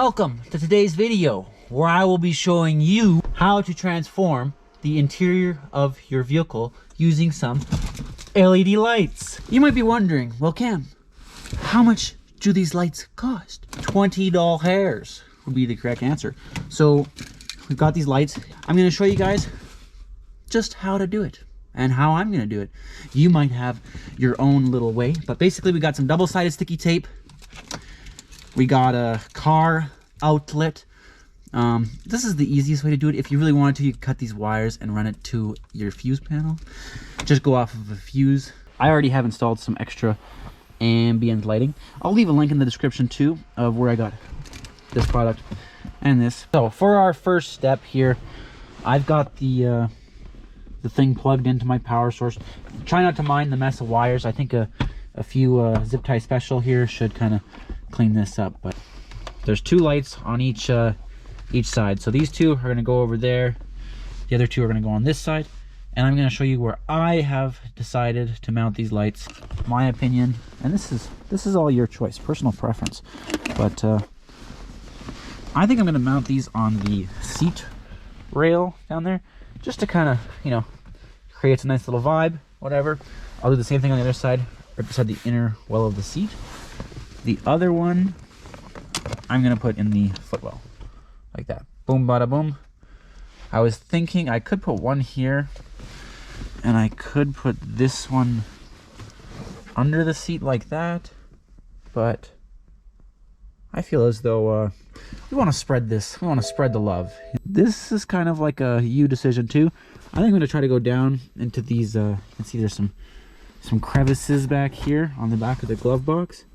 Welcome to today's video, where I will be showing you how to transform the interior of your vehicle using some LED lights. You might be wondering, well Cam, how much do these lights cost? $20 would be the correct answer. So we've got these lights. I'm going to show you guys just how to do it and how I'm going to do it. You might have your own little way, but basically we got some double-sided sticky tape. We got a car outlet. This is the easiest way to do it. If you really wanted to, you could cut these wires and run it to your fuse panel. Just go off of a fuse. I already have installed some extra ambient lighting. I'll leave a link in the description too of where I got this product and this. So for our first step here, I've got the thing plugged into my power source. Try not to mind the mess of wires. I think a few zip tie special here should kind of clean this up. But there's two lights on each side, so these two are going to go over there, the other two are going to go on this side, and I'm going to show you where I have decided to mount these lights. My opinion, and this is all your choice, personal preference, but I think I'm going to mount these on the seat rail down there, just to kind of, you know, creates a nice little vibe, whatever. I'll do the same thing on the other side, right beside the inner well of the seat. The other one I'm gonna put in the footwell, like that. Boom, bada boom. I was thinking I could put one here, and I could put this one under the seat like that, but I feel as though we want to spread this. We want to spread the love. This is kind of like a you decision too. I think I'm gonna try to go down into these. You can see there's some crevices back here on the back of the glove box.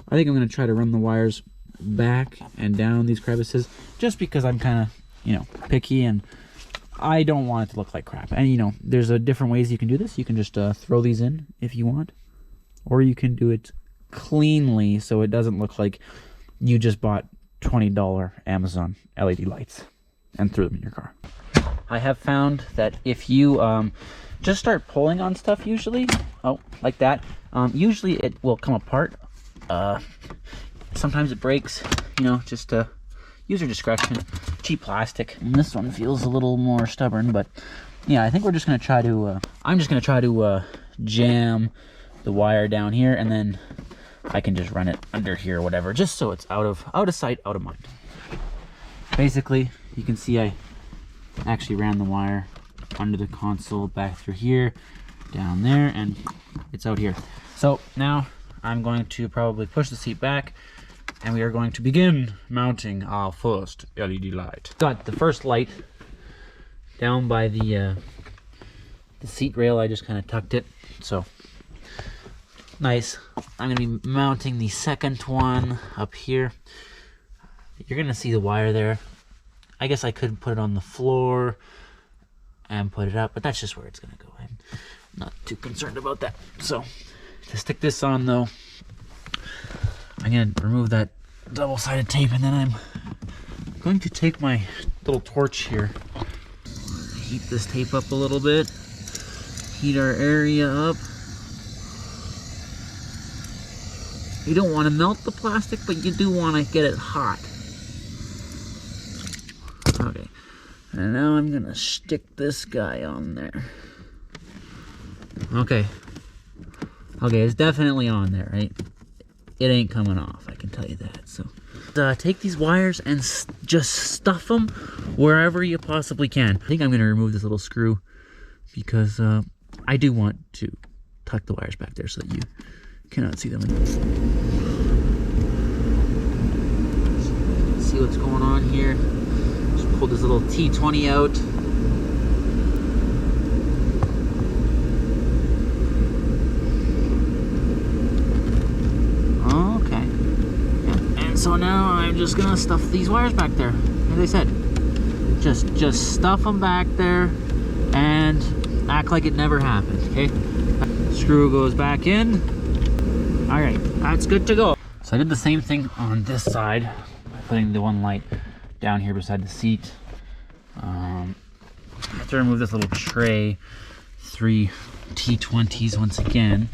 I think I'm going to try to run the wires back and down these crevices, just because I'm kind of, you know, picky and I don't want it to look like crap. And, you know, there's different ways you can do this. You can just throw these in if you want, or you can do it cleanly so it doesn't look like you just bought $20 Amazon LED lights and threw them in your car. I have found that if you just start pulling on stuff, usually, like that, usually it will come apart. Sometimes it breaks, you know, just use your discretion. Cheap plastic. And this one feels a little more stubborn, but yeah, I think we're just gonna try to I'm just gonna try to jam the wire down here, and then I can just run it under here or whatever, just so it's out of sight, out of mind. Basically, you can see I actually ran the wire under the console, back through here, down there, and it's out here. So now I'm going to probably push the seat back, and we are going to begin mounting our first LED light. Got the first light down by the seat rail. I just kind of tucked it, so nice. I'm going to be mounting the second one up here. You're going to see the wire there. I guess I could put it on the floor and put it up, but that's just where it's going to go. I'm not too concerned about that. So to stick this on though, I'm going to remove that double-sided tape, and then I'm going to take my little torch here, heat this tape up a little bit, heat our area up. You don't want to melt the plastic, but you do want to get it hot. Okay, and now I'm going to stick this guy on there. Okay, it's definitely on there, right? It ain't coming off, I can tell you that. So take these wires and just stuff them wherever you possibly can. I think I'm going to remove this little screw because I do want to tuck the wires back there so that you cannot see them. See what's going on here. Just pull this little T20 out. So now I'm just gonna stuff these wires back there. As I said, just stuff them back there and act like it never happened, okay? Screw goes back in. All right, that's good to go. So I did the same thing on this side by putting the one light down here beside the seat. I have to remove this little tray, 3 T20s once again,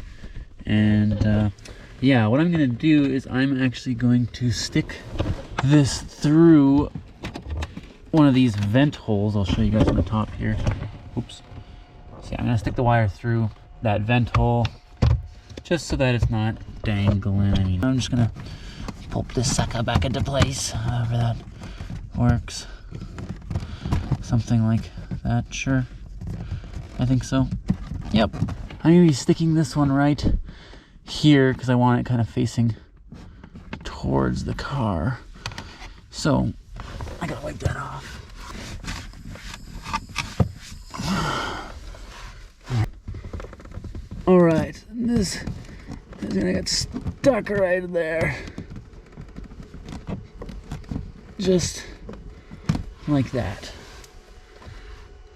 and yeah, what I'm gonna do is I'm actually going to stick this through one of these vent holes. I'll show you guys on the top here. Oops. See, I'm gonna stick the wire through that vent hole just so that it's not dangling. I mean, I'm just gonna pop this sucker back into place, however that works. Something like that, sure. I think so. Yep. I'm gonna be sticking this one right here because I want it kind of facing towards the car. So I gotta wipe that off. All right, this is gonna get stuck right there. Just like that.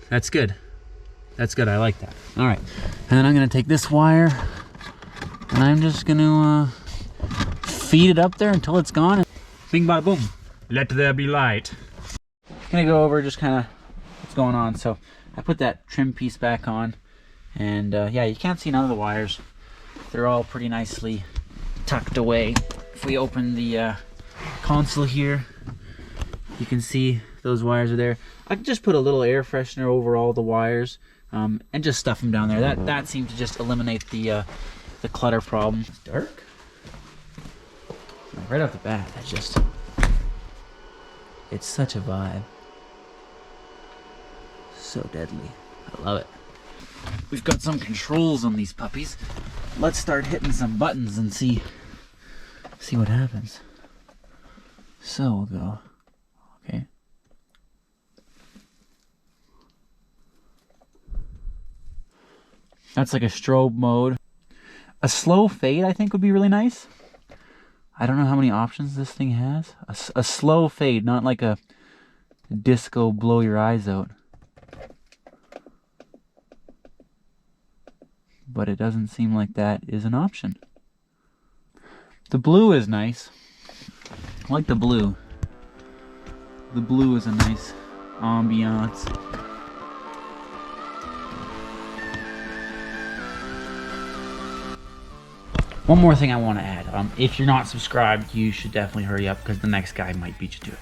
That's good. That's good, I like that. All right, and then I'm gonna take this wire and I'm just gonna feed it up there until it's gone. Bing bada boom. Let there be light. I'm gonna go over just kind of what's going on. So I put that trim piece back on, and yeah, you can't see none of the wires. They're all pretty nicely tucked away. If we open the console here, you can see those wires are there. I can just put a little air freshener over all the wires and just stuff them down there. That seemed to just eliminate the clutter problem. It's dark. Right off the bat, it's such a vibe. So deadly. I love it. We've got some controls on these puppies. Let's start hitting some buttons and see what happens. So we'll go, okay. That's like a strobe mode. A slow fade I think would be really nice. I don't know how many options this thing has. A slow fade, not like a disco blow your eyes out. But it doesn't seem like that is an option. The blue is nice. I like the blue. The blue is a nice ambiance. One more thing I want to add. If you're not subscribed, you should definitely hurry up because the next guy might beat you to it.